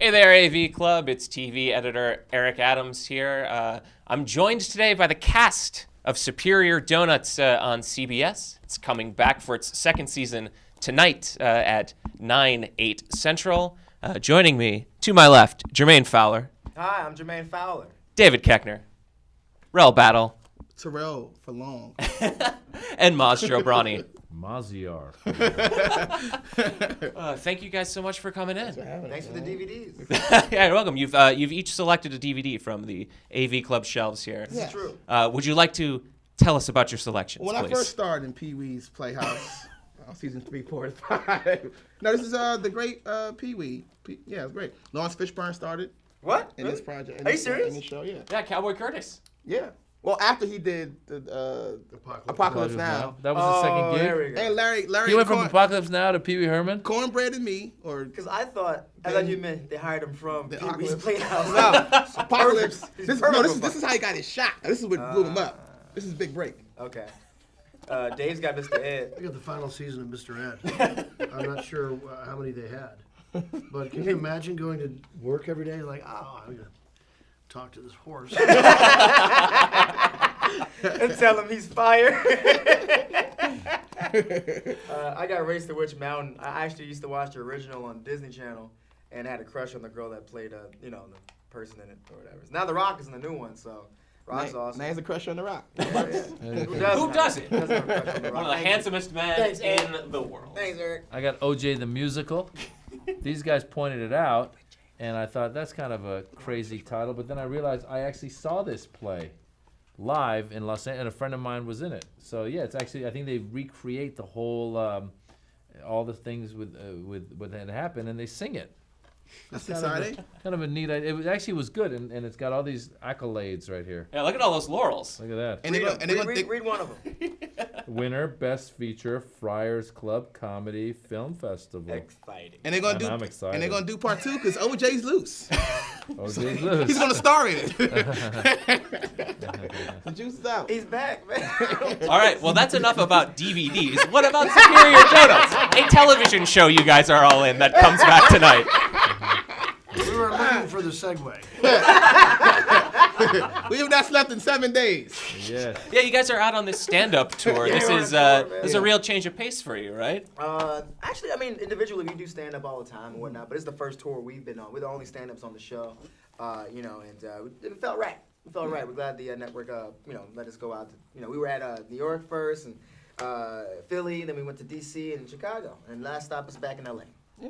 Hey there, AV Club. It's TV editor Eric Adams here. I'm joined today by the cast of Superior Donuts on CBS. It's coming back for its second season tonight at 9/8 Central. Joining me, to my left, Jermaine Fowler. Hi, I'm Jermaine Fowler. David Koechner. Rell Battle. Terrell for long. And Maz Jobrani. Maziar. Thank you guys so much for coming in. Thanks for the DVDs. Yeah, you're welcome. You've each selected a DVD from the AV Club shelves here. This is true. Would you like to tell us about your selections, When please? I first started in Pee Wee's Playhouse, season 3, 4, and 5. No, this is the great Pee Wee. Yeah, it's great. Lawrence Fishburne started What? in this project. Are you serious? In this show, yeah. Yeah, Cowboy Curtis. Yeah. Well, after he did the Apocalypse Now. That was the second gig. There we go. And Larry He went from Apocalypse Now to Pee Wee Herman. Cornbread and Me, or Because I thought you meant they hired him from The Pee Wee's Apocalypse. Playhouse. No, Apocalypse. He's This perfect. is how he got his shot. This is what blew him up. This is big break. Okay. Dave's got Mr. Ed. I got the final season of Mr. Ed. I'm not sure how many they had. But can you imagine going to work every day like, I'm going to talk to this horse. And tell him he's fired. I got Race to Witch Mountain. I actually used to watch the original on Disney Channel and had a crush on the girl that played, the person in it or whatever. Now The Rock is in the new one, so Rock's awesome. Now he's a crush on The Rock. Who doesn't? Doesn't have a crush on The Rock? One of the handsomest men Thanks, Eric. in the world. Thanks, Eric. I got OJ the Musical. These guys pointed it out, and I thought that's kind of a crazy title. But then I realized I actually saw this play live in Los Angeles, and a friend of mine was in it. So yeah, it's actually, I think they recreate the whole, all the things with what had happened, and they sing it. That's exciting. Kind of a neat idea. It was good, and it's got all these accolades right here. Yeah, look at all those laurels. Look at that. And they're gonna Read one of them. Winner, Best Feature, Friars Club Comedy Film Festival. Exciting. And they're gonna I'm excited. And they're gonna do part 2 because OJ's loose. OJ's loose. He's gonna star in it. The juice is out. He's back, man. All right, well, that's enough about DVDs. What about Superior Donuts? A television show you guys are all in that comes back tonight. We were looking for the segue. We have not slept in 7 days. Yes. Yeah, you guys are out on this stand-up tour. Yeah, This we're on is a tour, man. this is a real change of pace for you, right? Actually, I mean, individually, we do stand up all the time and whatnot, but it's the first tour we've been on. We're the only stand ups on the show, it felt right. It felt right. We're glad the network, let us go out. We were at New York first, and Philly, then we went to DC and Chicago, and last stop was back in LA. Yeah.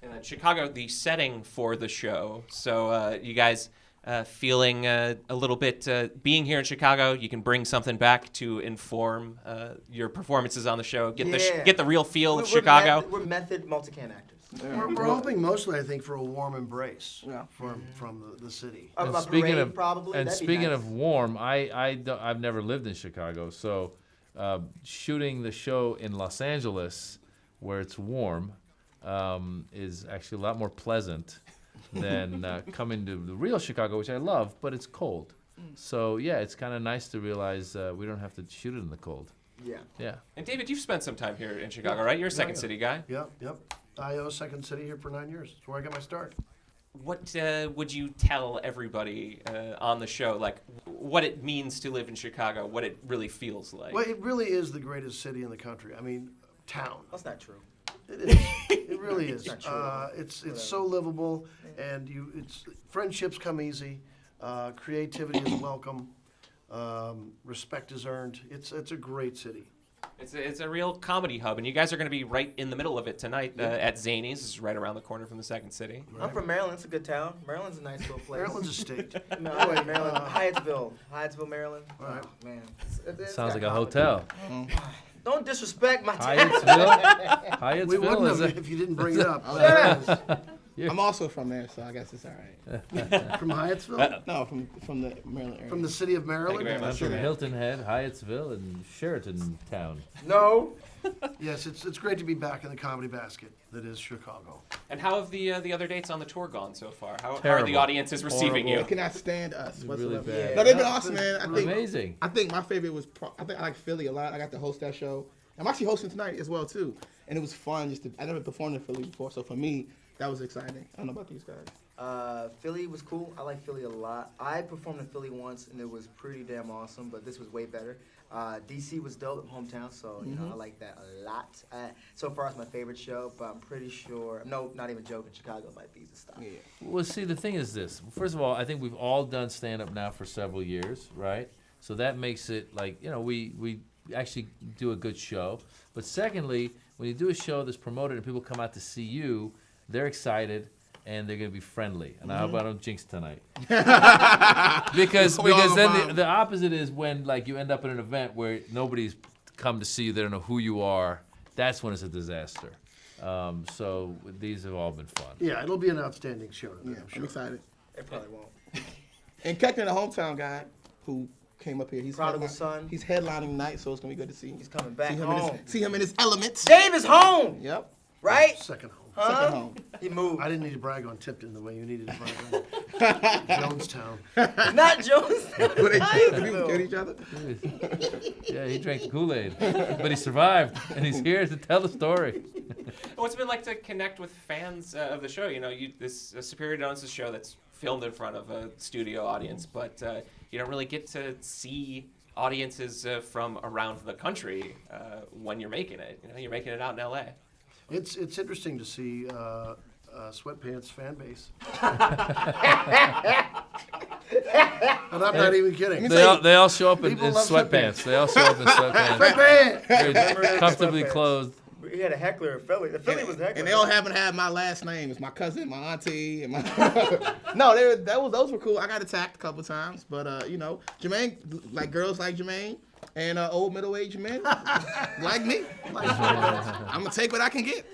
And then Chicago, the setting for the show. So you guys feeling a little bit being here in Chicago, you can bring something back to inform your performances on the show. Get the real feel of Chicago. We're method multicam actors. We're hoping mostly, I think, for a warm embrace Yeah. from the city. Talk And about speaking parade, of probably. and That'd be speaking nice. of warm, I've never lived in Chicago, so shooting the show in Los Angeles, where it's warm, is actually a lot more pleasant than coming to the real Chicago, which I love, but it's cold. So yeah, it's kind of nice to realize we don't have to shoot it in the cold. Yeah. Yeah. And David, you've spent some time here in Chicago, right? You're a Second City guy. Yep. I owe Second City here for 9 years. That's where I got my start. What would you tell everybody on the show, like what it means to live in Chicago, what it really feels like? Well, it really is the greatest city in the country. I mean, town. That's not true. It is. It really is. Not true. It's so livable, and friendships come easy. Creativity is welcome. Respect is earned. It's a great city. It's a real comedy hub, and you guys are going to be right in the middle of it tonight at Zany's. It's right around the corner from the Second City. I'm from Maryland. It's a good town. Maryland's a nice little place. Maryland's a state. Maryland, Hyattsville, Maryland. All right. Oh, man. Sounds like a hotel. Don't disrespect my town. Hyattsville. Hyattsville We wouldn't is have if you didn't bring it up. I'm also from there, so I guess it's all right. From Hyattsville? No, from the Maryland area. From the city of Maryland? very much. I'm from Hilton Head, Hyattsville, and Sheraton Town. No. Yes, it's great to be back in the comedy basket that is Chicago. And how have the other dates on the tour gone so far? How are the Terrible. audiences receiving They you? cannot stand us Really whatsoever. bad. No, they've been awesome, man. Amazing. I think my favorite was, I like Philly a lot. I got to host that show. I'm actually hosting tonight as well, too. And it was fun. I never performed in Philly before, so for me, That was exciting. I don't know about these guys. Philly was cool. I like Philly a lot. I performed in Philly once, and it was pretty damn awesome, but this was way better. DC was dope, hometown, so you know I like that a lot. So far, it's my favorite show, but I'm pretty sure. No, not even joking. Chicago might be the style. Yeah. Well, see, the thing is this. First of all, I think we've all done stand-up now for several years, right? So that makes it like, you know, we actually do a good show. But secondly, when you do a show that's promoted and people come out to see you, they're excited and they're going to be friendly. And I hope I don't jinx tonight. because then the opposite is when like you end up at an event where nobody's come to see you, they don't know who you are. That's when it's a disaster. So these have all been fun. Yeah, it'll be an outstanding show. Yeah, I'm I'm sure. excited. It probably won't. And Koechner, the hometown guy who came up here, he's Prodigal son. He's headlining tonight, so it's gonna be good to see him. He's coming back See him, home. see him in his elements. Dave is home, Yep. right? Second home. Huh? Second home. He moved. I didn't need to brag on Tipton the way you needed to brag on Jonestown. Not Jones. Were they killed? Did people kill each other? Yeah, he drank the Kool-Aid, but he survived, and he's here to tell the story. What's it been like to connect with fans of the show? You know, this Superior Donuts is a show that's filmed in front of a studio audience, but you don't really get to see audiences from around the country when you're making it. You know, you're making it out in LA. It's interesting to see Sweatpants fan base. And I'm not even kidding. They all show up in People love sweatpants. They all show up in sweatpants. Sweatpants! Very comfortably clothed. He had a heckler in Philly. The Philly was the heckler. And they all happen to have my last name. It's my cousin, my auntie, and my. No, those were cool. I got attacked a couple times, but you know, Jermaine, like girls like Jermaine, and old middle-aged men like me. I'm gonna take what I can get.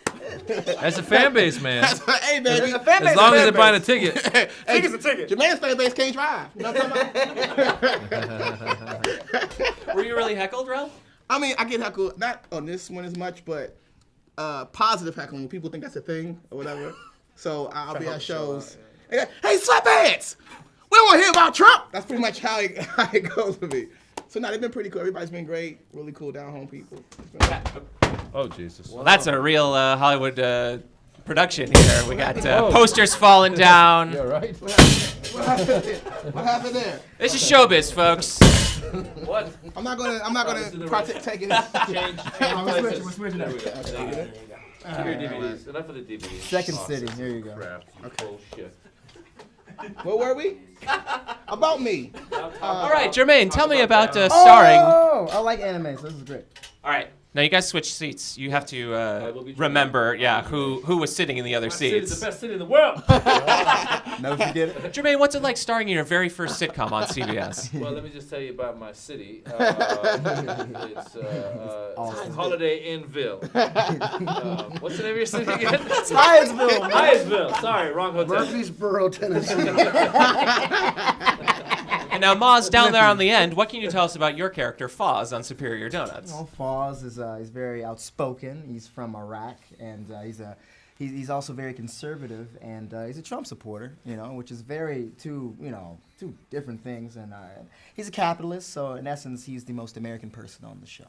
That's a fan base, man. Hey, baby. A fan base As long is as a they're buying a fan ticket. base. Ticket's a ticket. Jermaine's fan base can't drive. You know what I'm talking about? Were you really heckled, Rell? I mean, I get heckled, not on this one as much, but positive heckling when people think that's a thing or whatever. So I'll be at shows. Hey, sweatpants! We don't want to hear about Trump! That's pretty much how it goes for me. So, no, they've been pretty cool. Everybody's been great. Really cool down-home people. Oh, Jesus. Well, that's a real Hollywood production here. We got posters falling down. Yeah, right? What happened there? This is showbiz, folks. What? I'm not gonna partake in this. Change We're switching There it. we go. There you go. Give your DVDs. Enough of the DVDs. Second Sausage. City. Here you go. Crap. You bullshit. Where were we? About me. All right, Jermaine, tell me about starring. Oh, I like anime, so this is great. All right, now you guys switch seats. You have to will be remember, who was sitting in the other City's seats. the best city in the world. Never forget it. Jermaine, what's it like starring in your very first sitcom on CBS? Well, let me just tell you about my city. It's Holiday Innville. What's the name of your city again? It's Hyattsville. Hyattsville. Sorry, wrong hotel. Murfreesboro, Tennessee. And now, Maz, down there on the end, what can you tell us about your character, Foz, on Superior Donuts? Well, Foz is he's very outspoken. He's from Iraq, and he's also very conservative, and he's a Trump supporter. You know, which is two different things. And he's a capitalist, so in essence, he's the most American person on the show.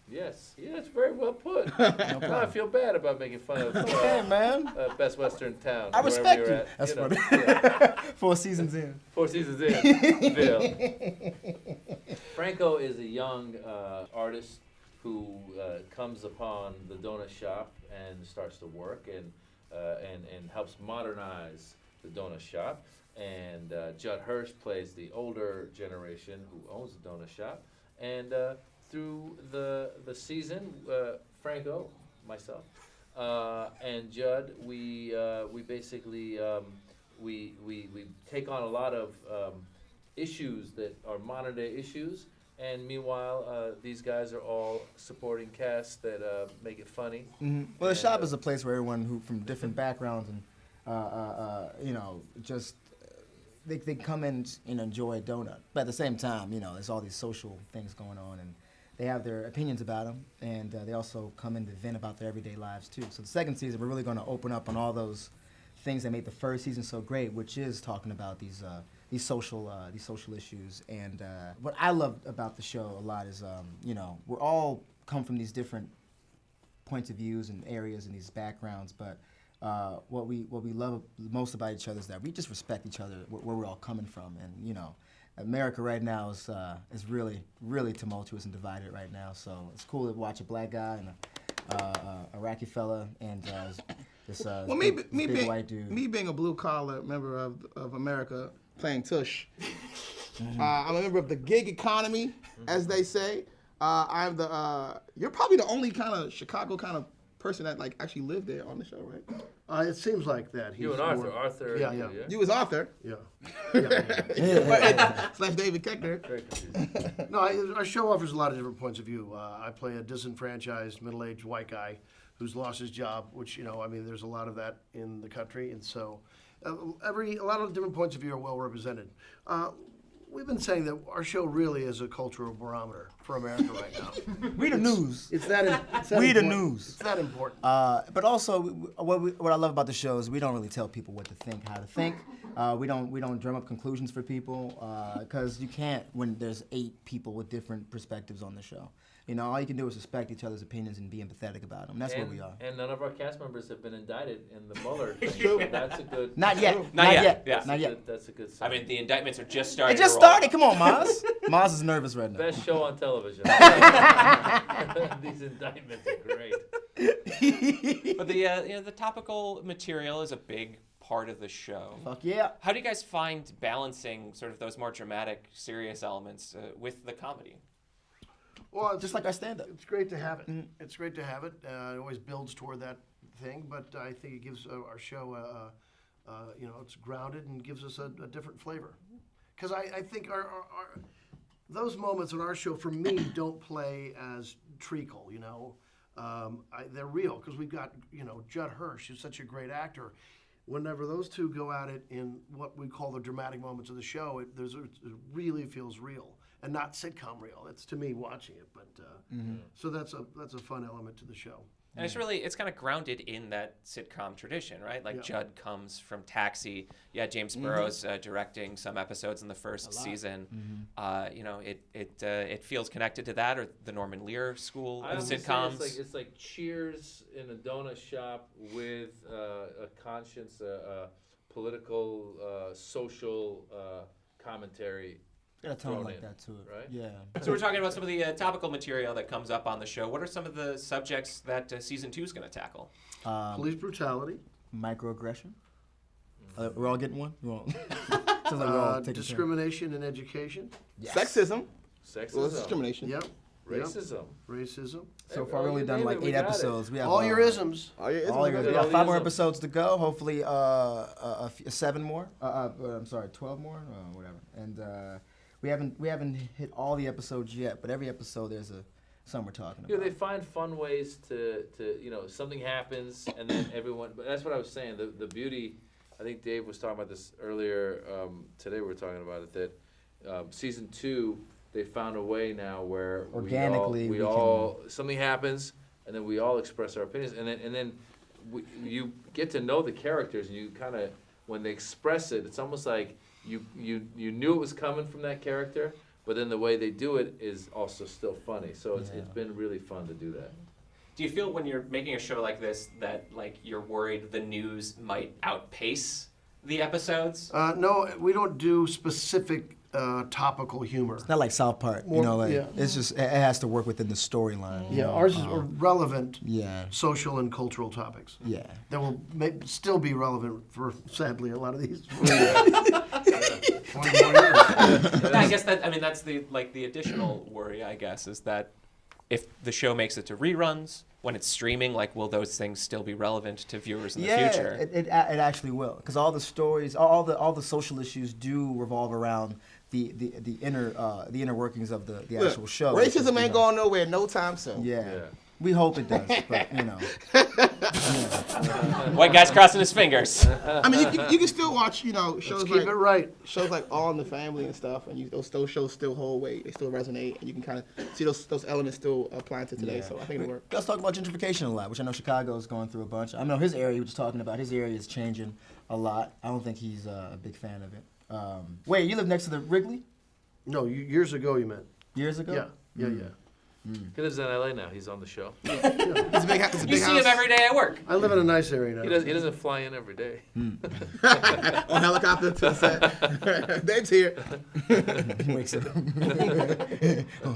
Yes, that's very well put. Now I feel bad about making fun of Okay, man. Best Western town. I wherever respect you're you. at, That's know, funny. yeah. 4 seasons in. 4 seasons in. Bill. Franco is a young artist who comes upon the donut shop and starts to work and helps modernize the donut shop. And Judd Hirsch plays the older generation who owns the donut shop. And through the season, Franco, myself, and Judd, we basically we take on a lot of issues that are modern day issues, and meanwhile, these guys are all supporting casts that make it funny. Mm-hmm. Well, the shop is a place where everyone who from different backgrounds and just they come in and enjoy a donut. But at the same time, there's all these social things going on, and they have their opinions about them, and they also come in to vent about their everyday lives too. So the second season, we're really going to open up on all those things that made the first season so great, which is talking about these social issues. And what I love about the show a lot is, we're all come from these different points of views and areas and these backgrounds, but what we love most about each other is that we just respect each other where we're all coming from, and you know, America right now is really tumultuous and divided right now. So it's cool to watch a black guy and a Iraqi fella and this big white dude. Me being a blue collar member of America playing tush. I'm a member of the gig economy, as they say. You're probably the only kind of Chicago kind of person that like actually lived there on the show, right? It seems like that. You and Arthur. Yeah. You was Arthur. Yeah. Slash David Koechner. Very confusing. No, our show offers a lot of different points of view. I play a disenfranchised, middle-aged white guy who's lost his job, which, there's a lot of that in the country. And so a lot of different points of view are well represented. We've been saying that our show really is a cultural barometer for America right now. We the news. It's that We the important. news. It's that important. But also, what I love about the show is we don't really tell people what to think, how to think. We don't drum up conclusions for people because you can't when there's 8 people with different perspectives on the show. You know, all you can do is respect each other's opinions and be empathetic about them. That's where we are. And none of our cast members have been indicted in the Mueller thing. So that's a good. Not yet. Not yet. Yeah. Not yet. That's a good I sign. mean, the indictments are just starting. It just to roll. started. Come on, Maz. Maz is nervous right now. Best show on television. These indictments are great. But the topical material is a big part of the show. Fuck yeah. How do you guys find balancing sort of those more dramatic, serious elements with the comedy? Well, it's Just like our stand-up. It's great to have it. It's great to have it. It always builds toward that thing, but I think it gives our show, it's grounded and gives us a different flavor. Because I think our those moments on our show, for me, don't play as treacle, they're real, because we've got, Judd Hirsch, who's such a great actor. Whenever those two go at it in what we call the dramatic moments of the show, it really feels real. And not sitcom real. It's to me watching it, but so that's a fun element to the show. And it's kind of grounded in that sitcom tradition, right? Like Judd comes from Taxi. Yeah, James Burrows directing some episodes in the first season. It feels connected to that, or the Norman Lear school of sitcoms. It's like Cheers in a donut shop with a conscience, a political, social commentary. Got a tone thrown like in, that to it. right? Yeah. So we're talking about some of the topical material that comes up on the show. What are some of the subjects that season 2 is going to tackle? Police brutality, Microaggression. We're all getting one? Sounds like we're all taking discrimination in education. Yes. Sexism. Sexism. Well, it's discrimination. Yep. Racism. Racism. So far, we've only done like 8 episodes. We have All your isms. All your all your, isms. we got All 5 more isms. episodes to go. Hopefully, 7 more. 12 more, whatever. And we haven't hit all the episodes yet, but every episode there's some we're talking about. Yeah, they find fun ways to something happens and then everyone. But that's what I was saying. The beauty. I think Dave was talking about this earlier. Today we were talking about it that season 2 they found a way now where Organically, we all something happens and then we all express our opinions and then you get to know the characters and you kind of when they express it, it's almost like you knew it was coming from that character, but then the way they do it is also still funny. So it's been really fun to do that. Do you feel when you're making a show like this that like you're worried the news might outpace the episodes? No, we don't do specific topical humor. It's not like South Park, it's just it has to work within the storyline. Yeah, ours is relevant Yeah. social and cultural topics. Yeah. That will still be relevant for, sadly, a lot of these. 20 more years. I guess that's the additional worry, I guess, is that if the show makes it to reruns, when it's streaming, like will those things still be relevant to viewers in the future? It actually will, because all the stories, all the social issues do revolve around the inner workings of the actual show. Racism ain't going nowhere no time soon. Yeah. We hope it does, but White guy's crossing his fingers. I mean, you can still watch, shows Keep it right. shows like All in the Family and stuff, and those shows still hold weight. They still resonate, and you can kind of see those elements still applying to today. So I think it'll work. Let's talk about gentrification a lot, which I know Chicago's going through a bunch. I know his area, he was talking about, his area is changing a lot. I don't think he's a big fan of it. Wait, you live next to the Wrigley? No, years ago you meant. Years ago? Yeah. He lives in LA now. He's on the show. It's a big, it's a You big see house. him every day at work. I live in a nice area now. He doesn't fly in every day. On helicopter to the set. Dave's here. He wakes up.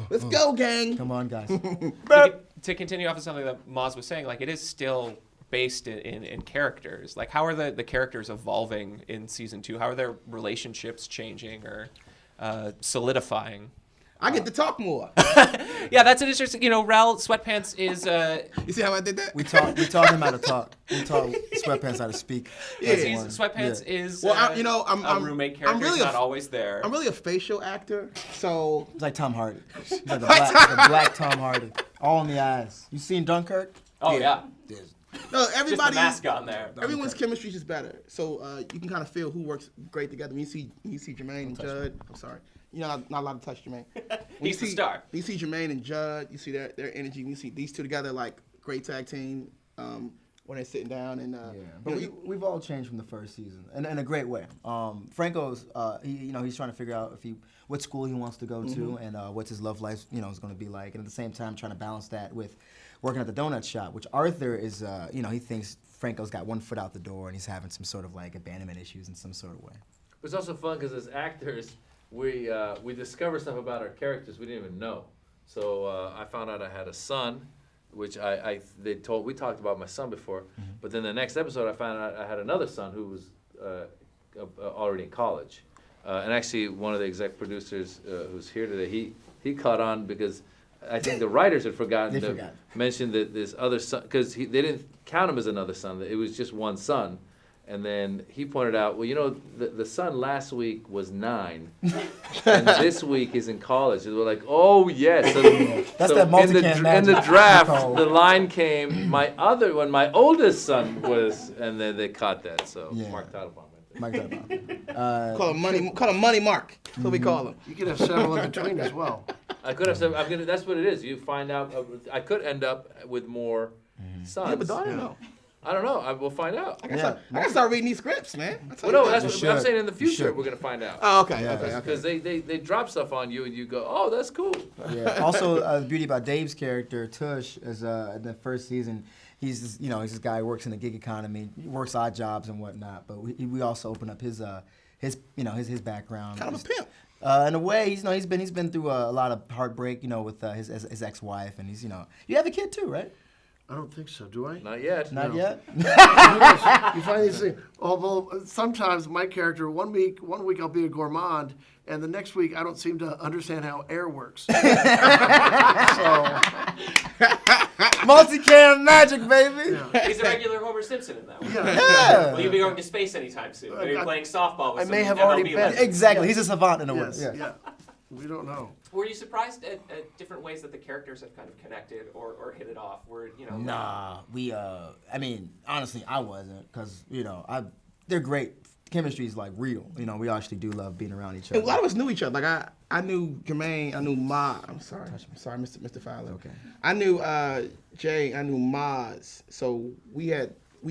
Let's go, gang. Come on, guys. To continue off of something that Maz was saying, like it is still based in characters. Like how are the characters evolving in season 2? How are their relationships changing or solidifying? I get to talk more. Yeah, that's an interesting. Rell Sweatpants is. You see how I did that? We taught him how to talk. We taught Sweatpants how to speak. Yeah. Sweatpants is. Well, a I'm roommate character. I'm really He's not always there. I'm really a facial actor, so He's like Tom Hardy. He's like the black Tom Hardy. All in the eyes. You seen Dunkirk? Oh yeah. no, Just the everybody. mask on there. Everyone's chemistry is just better, so you can kind of feel who works great together. When you see Jermaine and Judd. I'm sorry. Not allowed to touch Jermaine. He's the star. You see Jermaine and Judd. You see their energy. You see these two together like great tag team. When they're sitting down and But we've all changed from the first season, and in a great way. Franco's, he's trying to figure out what school he wants to go to, and what's his love life, is going to be like, and at the same time trying to balance that with working at the donut shop, which Arthur is, he thinks Franco's got one foot out the door, and he's having some sort of like abandonment issues in some sort of way. It's also fun because as actors, we discover stuff about our characters we didn't even know. So I found out I had a son, which we talked about my son before, but then the next episode I found out I had another son who was already in college, and actually one of the exec producers who's here today, he caught on because I think the writers had forgotten to mention that this other son, because they didn't count him as another son, it was just one son. And then he pointed out, well, the son last week was 9, and this week is in college. And we're like, oh yes. That's that multicam in magic. the draft, the line came, my oldest son was, and then they caught that. So Mark Titlebaum. Mike Titlebaum. call him Money Mark. That's what we call him. You could have several in between as well. I could have said, that's what it is. You find out, I could end up with more sons. Yeah, but daughter, no. I don't know. We'll find out. I gotta start reading these scripts, man. Well, no, that's what I'm saying. In the future, we're gonna find out. Oh, okay, okay. Because they drop stuff on you, and you go, "Oh, that's cool." Yeah. Also, the beauty about Dave's character, Tush, is in the first season, he's this guy who works in the gig economy, works odd jobs and whatnot. But we also open up his background. Kind of a pimp. In a way, he's been through a lot of heartbreak, with his ex-wife, and you have a kid too, right? I don't think so. Do I? Not yet. Not yet. You find these things. Although sometimes my character, one week I'll be a gourmand, and the next week I don't seem to understand how air works. So Multicam magic, baby. yeah. He's a regular Homer Simpson in that one. Yeah. Will you be going to space anytime soon? Maybe you're playing softball with I may some have already MLB been. legends. Exactly. He's a savant in a way. Yes. Yeah. We don't know. Were you surprised at different ways that the characters have kind of connected or hit it off? Nah, honestly, I wasn't, because they're great. Chemistry's like real. We actually do love being around each other. A lot of us knew each other. Like I knew Jermaine. I knew Maz. I'm sorry, Mr. Fowler. Okay. I knew Jay. I knew Maz. So we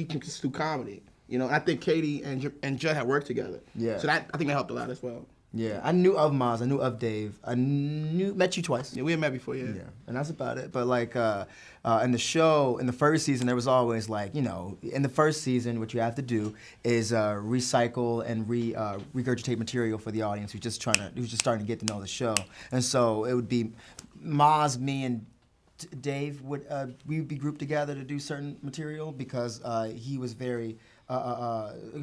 just do comedy. I think Katie and Judd had worked together. Yeah. So I think that helped a lot as well. Yeah, I knew of Maz. I knew of Dave. Met you twice. Yeah, we had met before. Yeah. Yeah, and that's about it. But in the show, in the first season, there was always in the first season, what you have to do is recycle and regurgitate material for the audience who's just starting to get to know the show. And so it would be Maz, me, and Dave we'd be grouped together to do certain material because he was very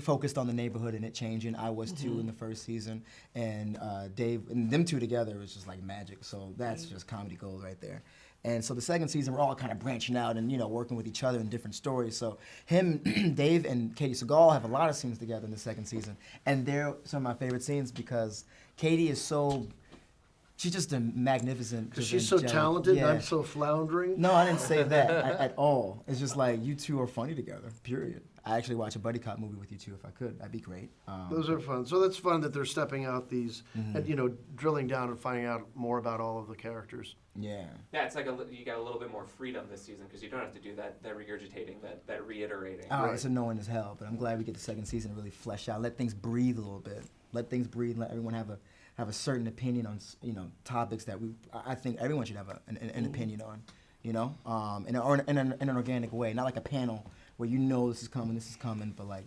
focused on the neighborhood and it changing. I was too in the first season, and Dave and them two together was just like magic. So that's just comedy gold right there. And so the second season, we're all kind of branching out and working with each other in different stories. So him, Dave, and Katie Seagal have a lot of scenes together in the second season, and they're some of my favorite scenes because Katie is so. She's just a magnificent. Because she's so talented and I'm so floundering. No, I didn't say that at all. It's just like you two are funny together, period. I actually watch a buddy cop movie with you two if I could. That'd be great. Those are fun. So that's fun that they're stepping out these, and drilling down and finding out more about all of the characters. Yeah. Yeah, it's like you got a little bit more freedom this season because you don't have to do that regurgitating, that reiterating. Oh, it's annoying as hell, but I'm glad we get the second season to really flesh out, let things breathe a little bit. Let things breathe, let everyone have have a certain opinion on topics that I think everyone should have an opinion on, in an organic way, not like a panel where this is coming, but like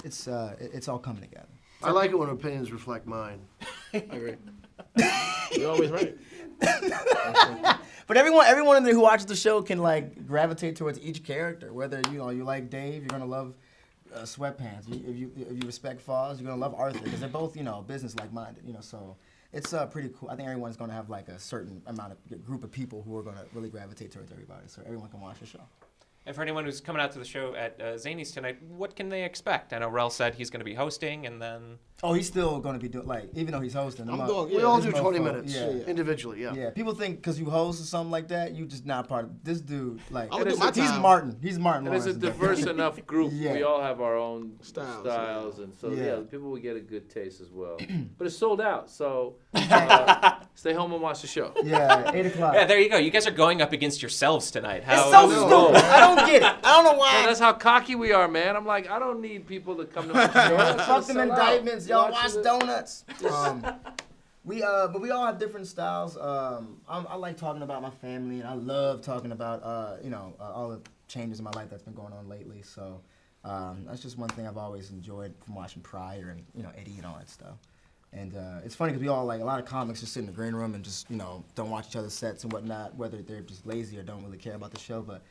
it's all coming together. I like it when opinions reflect mine. I agree. You're always right. But everyone in there who watches the show can like gravitate towards each character. Whether you like Dave, you're gonna love Sweatpants. If you respect Foz, you're gonna love Arthur because they're both business like-minded. So it's pretty cool. I think everyone's gonna have like a certain amount of group of people who are gonna really gravitate towards everybody. So everyone can watch the show. And for anyone who's coming out to the show at Zany's tonight, what can they expect? I know Rell said he's going to be hosting, and then... Oh, he's still going to be doing, even though he's hosting. We all do 20 minutes individually, Yeah, people think because you host or something like that, you just not part of this dude. Like, I'll do my he's time. Martin. He's Martin And it's a Lawrence. diverse enough group. Yeah. We all have our own Styles, and so Yeah. people will get a good taste as well. But it's sold out, so stay home and watch the show. Yeah, 8 o'clock. Yeah, there you go. You guys are going up against yourselves tonight. It's so stupid. I don't get it. I don't know why. Man, that's how cocky we are, man. I'm like, I don't need people to come to my show. Fuck them indictments. Y'all watch the donuts. But we all have different styles. I like talking about my family, and I love talking about all the changes in my life that's been going on lately. So that's just one thing I've always enjoyed from watching Pryor and Eddie and all that stuff. And it's funny because we all, like, a lot of comics just sit in the green room and just don't watch each other's sets and whatnot, whether they're just lazy or don't really care about the show. But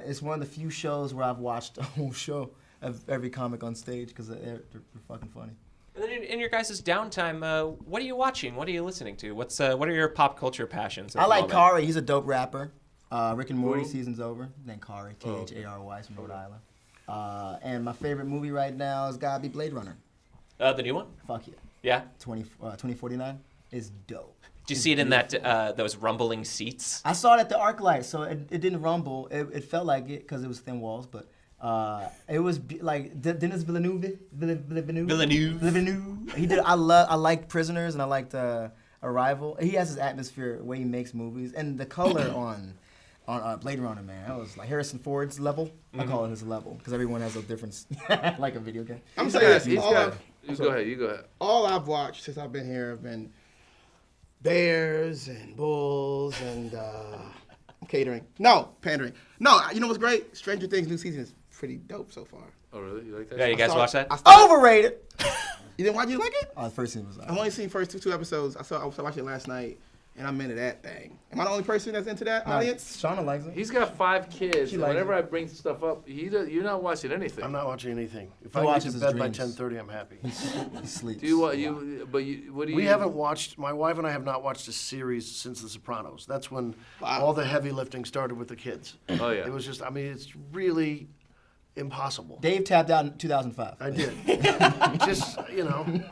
it's one of the few shows where I've watched a whole show of every comic on stage because they're fucking funny. And then in your guys' downtime, what are you watching? What are you listening to? What are your pop culture passions? I like Kari. He's a dope rapper. Rick and Morty season's over. Then Kari, Khary from Rhode Island. And my favorite movie right now has got to be Blade Runner. The new one? Fuck yeah. Yeah? 2049 is dope. Did you see it in those rumbling seats? I saw it at the ArcLight, so it didn't rumble. It felt like it because it was thin walls, but it was like Denis Villeneuve. He did. I liked Prisoners and I liked Arrival. He has his atmosphere the way he makes movies, and the color on Blade Runner, man, that was like Harrison Ford's level. I call it his level because everyone has a different like a video game. I'm saying You go ahead. All I've watched since I've been here have been Bears and Bulls and catering. No, pandering. No, you know what's great? Stranger Things new season is pretty dope so far. Oh, really? You like that? Yeah, you guys watch that? Overrated. You didn't watch it? You like it? Oh, the first scene was. I've only seen first two episodes. I watched it last night, and I'm into that thing. Am I the only person that's into that audience? Shauna likes it. He's got 5 kids. She And likes whenever it. I bring stuff up, you're not watching anything. I'm not watching anything. If He I get watches to his bed by dreams. 10:30, I'm happy. He sleeps. Do you what do you? We haven't watched. My wife and I have not watched a series since The Sopranos. That's when all the heavy lifting started with the kids. Oh yeah. It was just. I mean, it's really impossible. Dave tapped out in 2005. I did. Just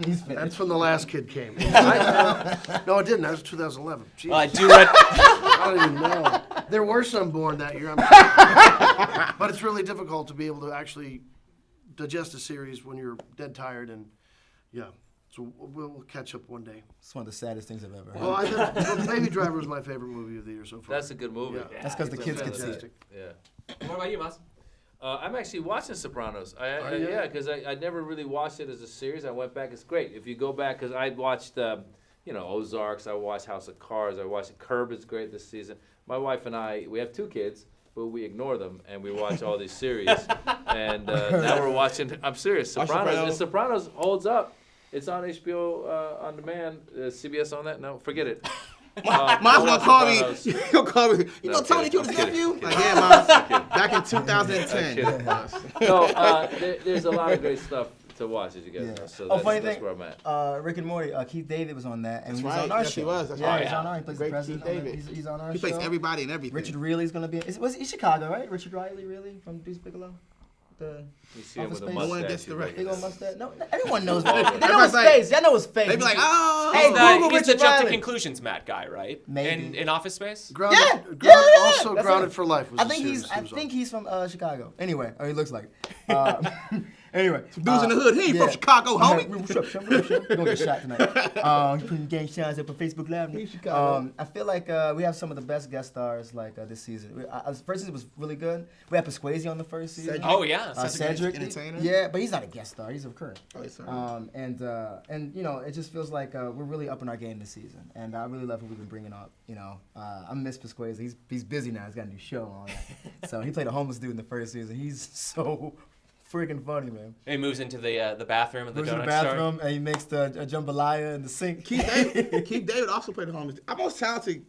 He's finished. that's when the last kid came. No, it didn't. That was 2011. Jeez. Well, I do read. I don't even know. There were some born that year. But it's really difficult to be able to actually digest a series when you're dead tired and yeah. So we'll catch up one day. It's one of the saddest things I've ever heard. Well, Baby Driver was my favorite movie of the year so far. That's a good movie. Yeah. That's because the kids can see it. Fantastic. Yeah. What about you, Maz? I'm actually watching Sopranos. Are you? Yeah, because I never really watched it as a series. I went back. It's great. If you go back, because I watched, Ozarks. I watched House of Cards. I watched Curb. It's great this season. My wife and I, we have 2 kids, but we ignore them and we watch all these series. And now we're watching. I'm serious. Watch Sopranos. Sopranos. And Sopranos holds up. It's on HBO on demand. CBS on that? No, forget it. Mom's gonna call me. Sopranos. He'll call me. You No, know Tony kidding. killed his I'm kidding. nephew? Like, yeah, Mom. Back in 2010. No, there's a lot of great stuff to watch, as you guys Yeah. know. So Oh, that's, funny that's thing. where I'm at. Rick and Morty. Keith David was on that, and That's he's right. on our Yes, show. he was. That's yeah, right. he's on our. He plays Great the president. Keith on it. David. He's on our He show. plays everybody and everything. Richard Riley's gonna be. He's Chicago, right? Richard Riley, really, from Deuce Bigelow. The You see him with a Office Space. No one mustache. gets the you right- think big old it's- mustache. No, everyone knows. They know Everybody's his like- face. Y'all know his face. They'd be like, oh. Hey, Google He's the Richard Jump to Riley. Conclusions Matt guy, right? Maybe. In Office Space? Grounded, Yeah, Grounded- yeah. Also, That's Grounded it. for Life was I a think series he's. he I was on. think he's from Chicago. Anyway, or he looks like it. Anyway, Dudes in the hood. He ain't from Chicago, homie. What's up, son? We're gonna get shot tonight. He's putting gang signs up on Facebook Live. He's Chicago. I feel like we have some of the best guest stars like this season. First season was really good. We had Pasquazi on the first season. Cedric. Oh yeah. Cedric, entertainer? yeah, but he's not a guest star. He's a recurring. Oh, yes, sir. And you know, it just feels like we're really upping our game this season, and I really love who we've been bringing up. You know, I miss Pasquazi. He's busy now. He's got a new show on. So he played a homeless dude in the first season. He's so freaking funny, man. He moves into the bathroom of the Goes to donut the bathroom and he makes the jambalaya in the sink. Keith David also played the homeless. Our most talented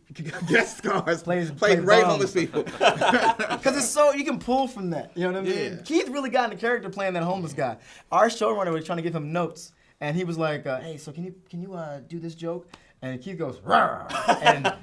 guest stars Played played great bums. homeless people. Because it's so, you can pull from that. You know what I mean? Yeah. Keith really got into character playing that homeless guy. Our showrunner was trying to give him notes, and he was like, hey, so can you do this joke? And Keith goes, "Rawr." And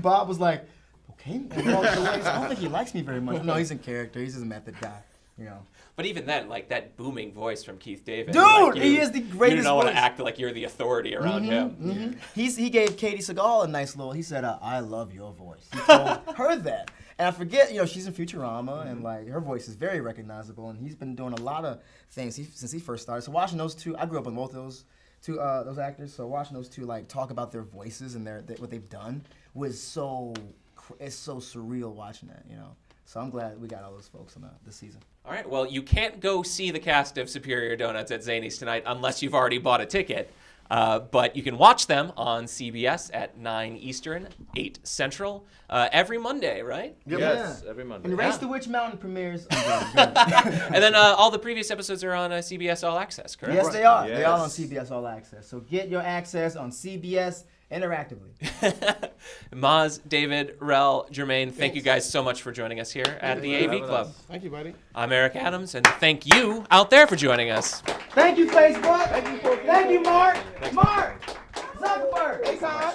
Bob was like, okay. And walked away. So I don't think he likes me very much. No, he's in character. He's just a method guy. You know. But even then, like that booming voice from Keith David. Dude, like, he is the greatest You don't want voice. to act like you're the authority around him. Mm-hmm. He gave Katie Seagal a nice little. He said, "I love your voice." He told her that, and I forget. You know, she's in Futurama, and like her voice is very recognizable. And he's been doing a lot of things since he first started. So watching those two, I grew up with both those those actors. So watching those two like talk about their voices and what they've done was it's so surreal watching that. You know. So I'm glad we got all those folks on this season. All right. Well, you can't go see the cast of Superior Donuts at Zanies tonight unless you've already bought a ticket. But you can watch them on CBS at 9 Eastern, 8 Central, every Monday, right? Yes, every Monday. And Race Yeah. to Witch Mountain premieres. And then all the previous episodes are on CBS All Access, correct? Yes, they are. They're all on Yes. CBS All Access. So get your access on CBS interactively. Maz, David, Rell, Jermaine, thank you guys so much for joining us here at the AV Club. Thank you, buddy. I'm Eric Adams, and thank you out there for joining us. Thank you, Facebook. Thank you, Mark. Mark Zuckerberg. Hey, Todd.